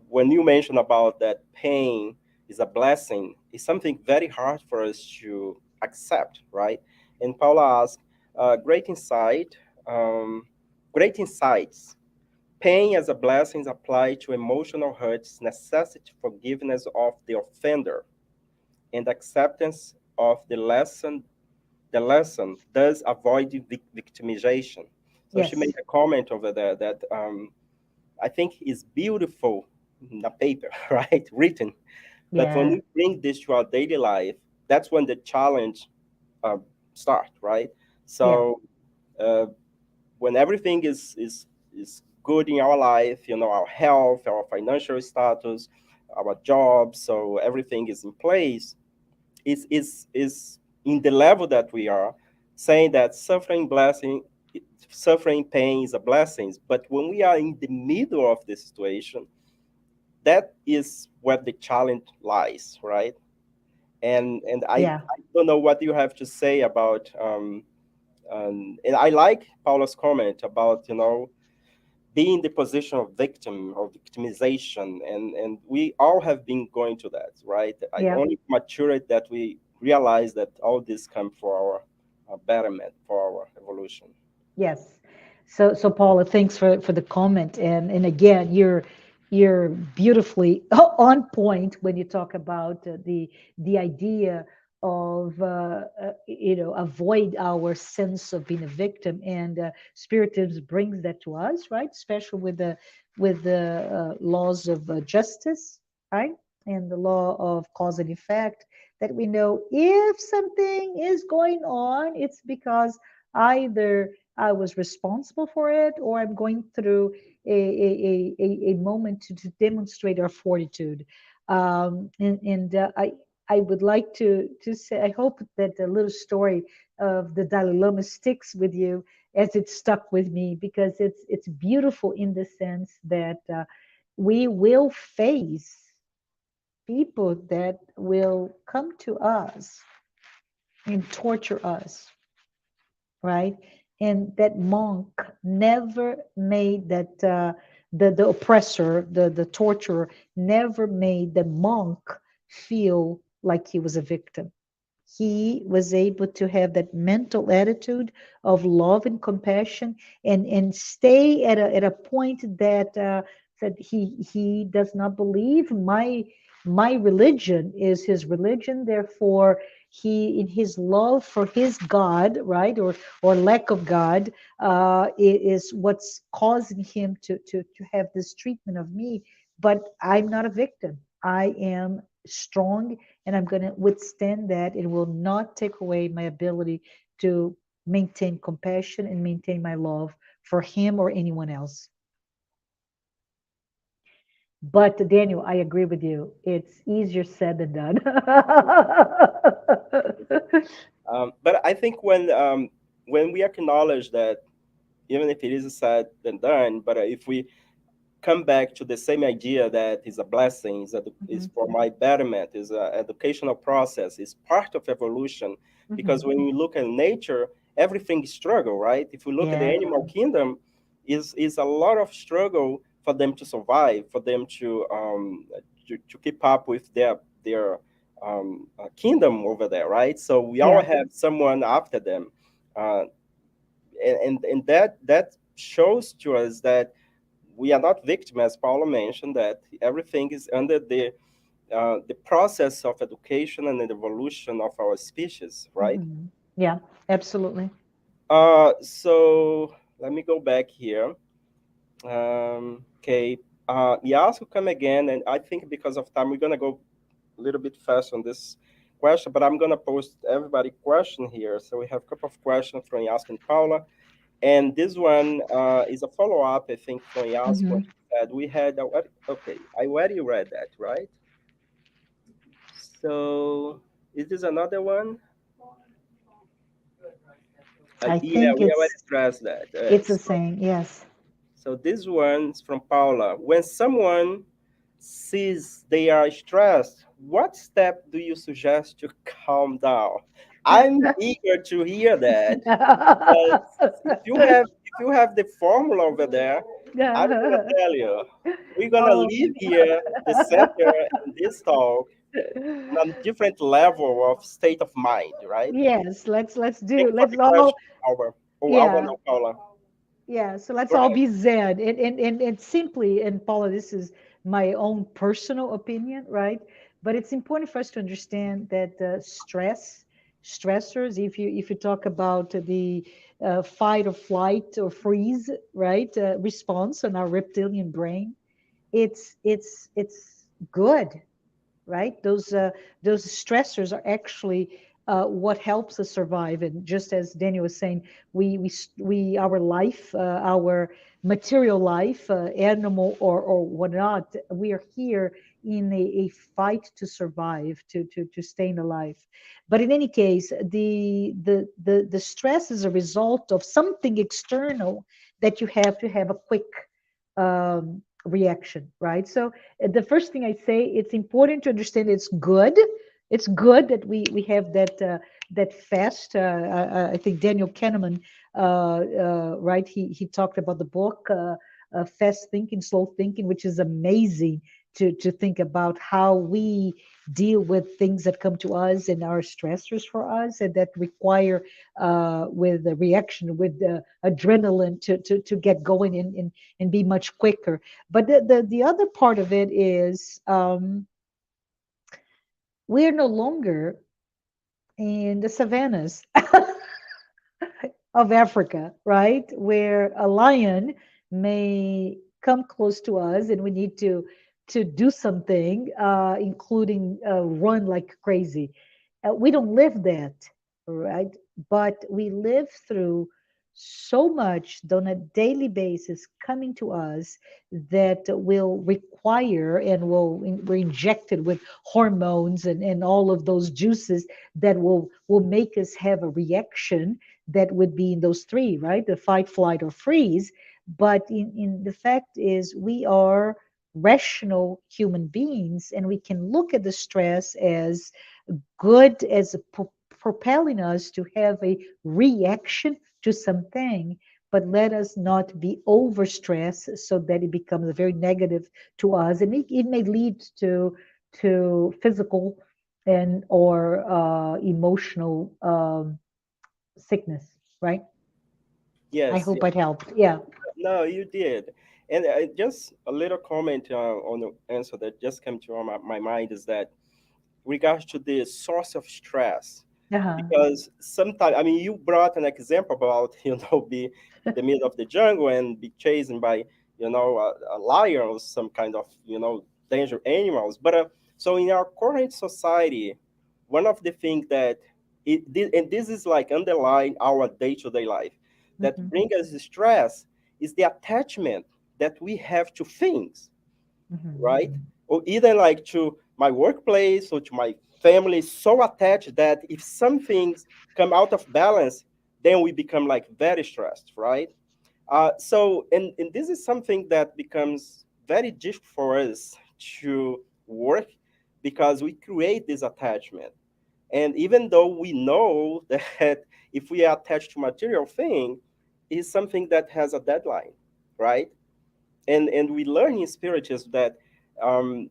when you mention about that pain is a blessing, it's something very hard for us to accept, right? And Paula asked, great insight, um, great insights. Pain as a blessing is applied to emotional hurts, necessity forgiveness of the offender, and acceptance of the lesson, thus avoiding victimization. So she made Yes. a comment over there that I think is beautiful in the paper, right, written. But when Yeah. we bring this to our daily life, that's when the challenge uh, start, right? Yeah. So uh, when everything is good in our life, our health, our financial status, our job, so everything is in place, is in the level that we are, saying that suffering pain is a blessing. But when we are in the middle of the situation, that is where the challenge lies, right? And I, Yeah. I don't know what you have to say about and I like Paula's comment about being in the position of victim or victimization, and we all have been going to that, right? I Yeah. only matured that we realize that all this come for our betterment, for our evolution. Yes. So Paula, thanks for the comment. And again, you're beautifully on point when you talk about the idea of avoid our sense of being a victim, and spiritism brings that to us, right, especially with the laws of justice, right, and the law of cause and effect, that we know if something is going on, it's because either I was responsible for it, or I'm going through a moment to demonstrate our fortitude. I would like to say, I hope that the little story of the Dalai Lama sticks with you as it stuck with me, because it's beautiful in the sense that we will face people that will come to us and torture us, right? And that monk never made that the oppressor, the torturer, never made the monk feel like he was a victim. He was able to have that mental attitude of love and compassion, and stay at a point that that he does not believe my religion is his religion, therefore he, in his love for his God, right, or lack of God, is what's causing him to have this treatment of me. But I'm not a victim. I am strong, and I'm going to withstand that. It will not take away my ability to maintain compassion and maintain my love for him or anyone else. But Daniel, I agree with you. It's easier said than done. But I think when we acknowledge that, even if it is said than done, but if we come back to the same idea that is a blessing, is Mhm, for my betterment, is an educational process, is part of evolution. Because mhm. when we look at nature, everything is struggle, right? If we look at the Yeah. animal kingdom, is a lot of struggle for them to survive, for them to keep up with their kingdom over there, right? So we all Yeah. have someone after them, uh, and that shows to us that we are not victims, as Paula mentioned, that everything is under the process of education and the evolution of our species, right? Hmm. Yeah, absolutely. So let me go back here. Okay, Yas will come again, and I think because of time, we're gonna go a little bit fast on this question, but I'm gonna post everybody question here. So we have a couple of questions from Yas and Paula. And this one is a follow up, I think, from Yas when Hmm. she said we had okay, I already read that, right? So is this another one? I Yeah, think we already it's addressed that. it's the same. Yes. So this one's from Paula. When someone sees they are stressed, what step do you suggest to calm down? I'm eager to hear that. Because if you have the formula over there, I'm gonna tell you, we're gonna Oh. leave here the center in this talk on a different level of state of mind, right? Yes, Thank you for let's the all, question, Albert. Oh, Albert, yeah. no, Paula. Yeah, so let's Go all ahead. be Zen. And simply, and Paula, this is my own personal opinion, right? But it's important for us to understand that stressors, if you talk about the fight or flight or freeze, right, response on our reptilian brain, it's good, right? Those stressors are actually what helps us survive. And just as Daniel was saying, we our life, our material life, animal or whatnot, we are here in a fight to survive, to staying alive. But in any case, the stress is a result of something external that you have to have a quick reaction, right? So the first thing I say, it's important to understand it's good. It's good that we have that fast. I think Daniel Kahneman, right? He talked about the book Fast Thinking, Slow Thinking, which is amazing to think about how we deal with things that come to us and are stressors for us and that require with the reaction with the adrenaline to get going and be much quicker. But the other part of it is we're no longer in the savannas of Africa, right? Where a lion may come close to us and we need to do something, including run like crazy. We don't live that, right? But we live through so much on a daily basis coming to us that will require and we're injected with hormones and all of those juices that will make us have a reaction that would be in those three, right? The fight, flight, or freeze. But in the fact is, we are rational human beings, and we can look at the stress as good as propelling us to have a reaction to something. But let us not be overstressed so that it becomes very negative to us, and it may lead to physical and or emotional sickness, right? I Yes, hope it helped. Yeah. no, you did. And just a little comment on the answer that just came to my mind is that regards to the source of stress, Uh-huh. because sometimes, I mean, you brought an example about, be in the middle of the jungle and be chased by, a lion or some kind of, danger animals. But so in our current society, one of the things that and this is like underlying our day-to-day life that Mm-hmm. bring us stress is the attachment that we have to things, Mm-hmm. right? Or either like to my workplace or to my family, so attached that if some things come out of balance, then we become like very stressed, right? And this is something that becomes very difficult for us to work because we create this attachment. And even though we know that if we are attached to material thing, is something that has a deadline, right? And we learn in spiritism that um,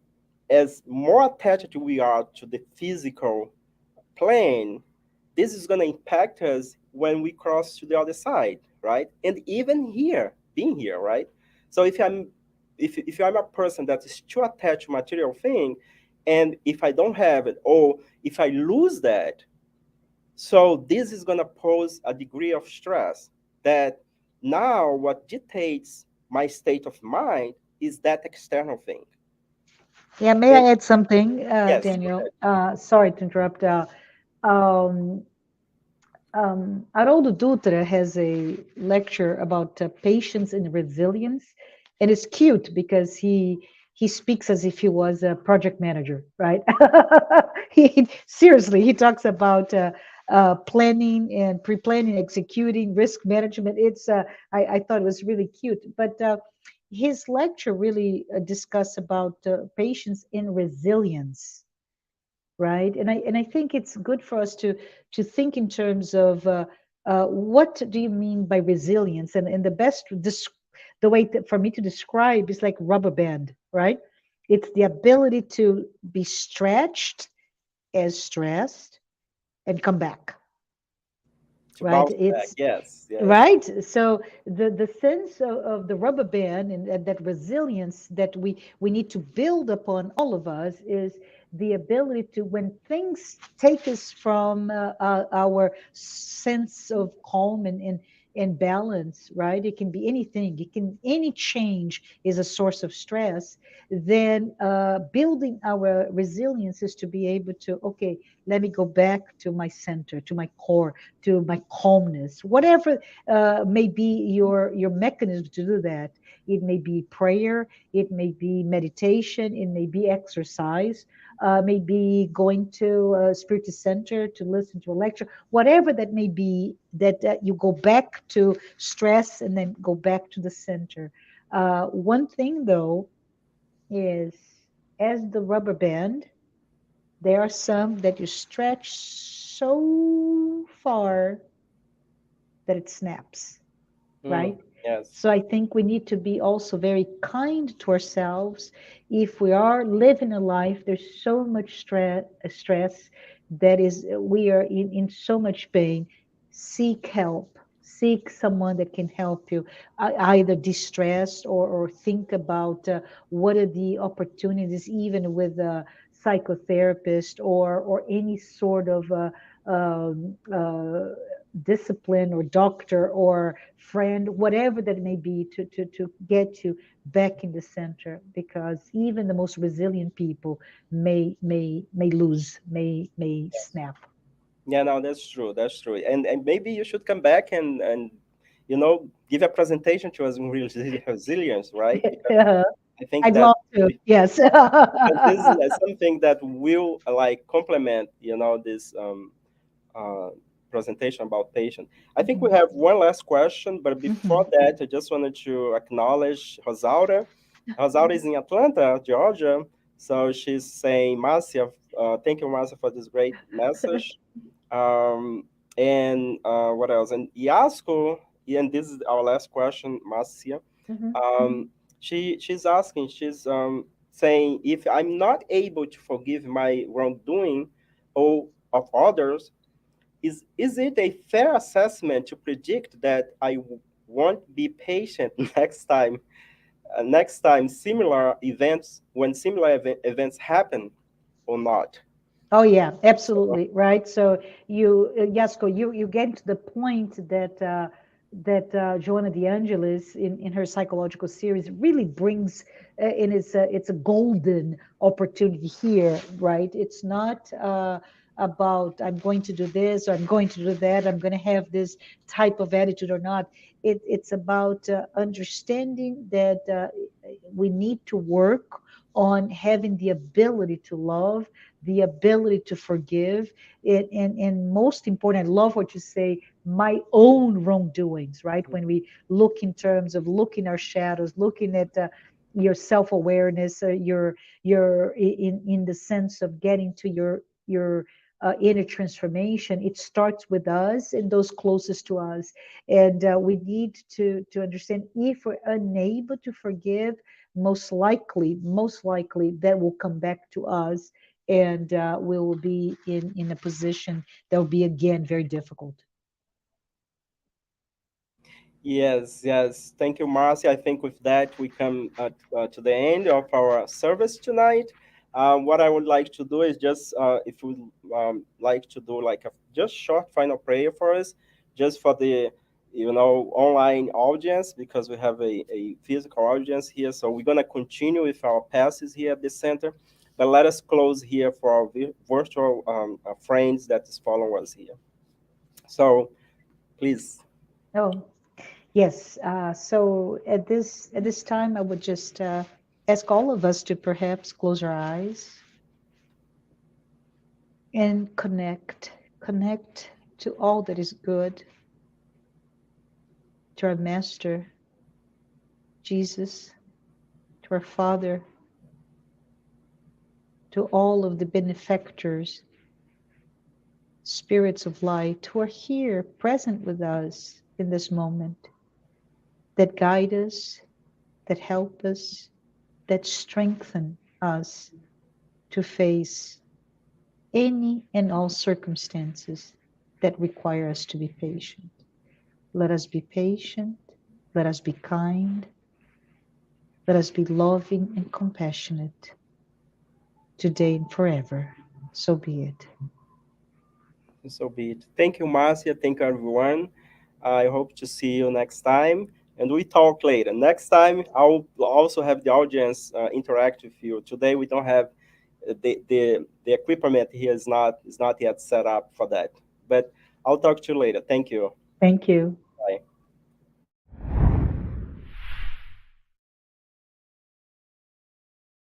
as more attached we are to the physical plane, this is going to impact us when we cross to the other side, right? And even here, being here, right? So if I'm a person that is too attached to material thing, and if I don't have it, or if I lose that, so this is going to pose a degree of stress that now what dictates my state of mind is that external thing. Yeah, may And I add something, yes, go Daniel? ahead. Sorry to interrupt. Um, Haroldo Dutra has a lecture about patience and resilience, and it's cute because he speaks as if he was a project manager, right? He seriously he talks about planning and pre-planning, executing, risk management. I thought it was really cute, but his lecture really discussed about patience and resilience, right? And I think it's good for us to think in terms of what do you mean by resilience, and the best the way for me to describe is like rubber band, right? It's the ability to be stretched as stressed and come back, To right? bounce back. It's Yes, yes. right. So the sense of the rubber band and that resilience that we need to build upon, all of us, is the ability to, when things take us from our sense of calm and balance, right? It can be anything. It can any change is a source of stress. Then building our resilience is to be able to, okay, let me go back to my center, to my core, to my calmness, whatever may be your mechanism to do that. It may be prayer, it may be meditation, it may be exercise, maybe going to a spiritist center to listen to a lecture, whatever that may be, that you go back to stress and then go back to the center. One thing though is, as the rubber band, there are some that you stretch so far that it snaps, Mm, right? yes. So I think we need to be also very kind to ourselves. If we are living a life, there's so much stress that is, we are in so much pain. Seek help. Seek someone that can help you either distress or think about what are the opportunities, even with a psychotherapist or any sort of discipline or doctor or friend, whatever that may be, to get you back in the center, because even the most resilient people may lose, may snap. Yeah, no, that's true. That's true. And maybe you should come back and give a presentation to us on resilience, right? Because I think I'd that love to. Yes. this is something that will like complement, this uh, presentation about patient. I think we Mhm, have one last question, but before mhm, that, I just wanted to acknowledge Rosaura. Rosaura is in Atlanta, Georgia. So she's saying, Marcia, thank you, Marcia, for this great message. Um, and what else? And Yasko, and this is our last question, Marcia. mhm. She's asking, she's saying, if I'm not able to forgive my wrongdoing or of others, is it a fair assessment to predict that won't be patient next time? Next time, similar events when similar events happen or not? Oh yeah, So, absolutely, right. So you, Yasko, you get to the point that Joanna De Angelis in her psychological series really brings, and it's a golden opportunity here, right? It's not about I'm going to do this or I'm going to do that, I'm going to have this type of attitude or not. It's about understanding that we need to work on having the ability to love, the ability to forgive it, and most important, I love what you say, my own wrongdoings, right? When we look in terms of looking our shadows, looking at your self-awareness, your in the sense of getting to your inner transformation, it starts with us and those closest to us. And we need to understand, if we're unable to forgive, most likely that will come back to us, and we will be in a position that will be again very difficult. yes, yes. Thank you, Marcy. I think with that, we come to the end of our service tonight. What I would like to do is just, if you like to do like a just short final prayer for us, just for the, online audience, because we have a physical audience here. So we're going to continue with our passes here at the center. But let us close here for our virtual friends that is following us here. So please. Oh, yes. So at this time, I would just ask all of us to perhaps close our eyes and connect to all that is good, to our Master Jesus, to our Father, to all of the benefactors, spirits of light who are here present with us in this moment, that guide us, that help us, that strengthen us to face any and all circumstances that require us to be patient. Let us be patient. Let us be kind. Let us be loving and compassionate today and forever. So be it. So be it. Thank you, Marcia. Thank you, everyone. I hope to see you next time. And we talk later. Next time, I'll also have the audience interact with you. Today, we don't have the equipment here is not yet set up for that. But I'll talk to you later. Thank you. Thank you. Bye.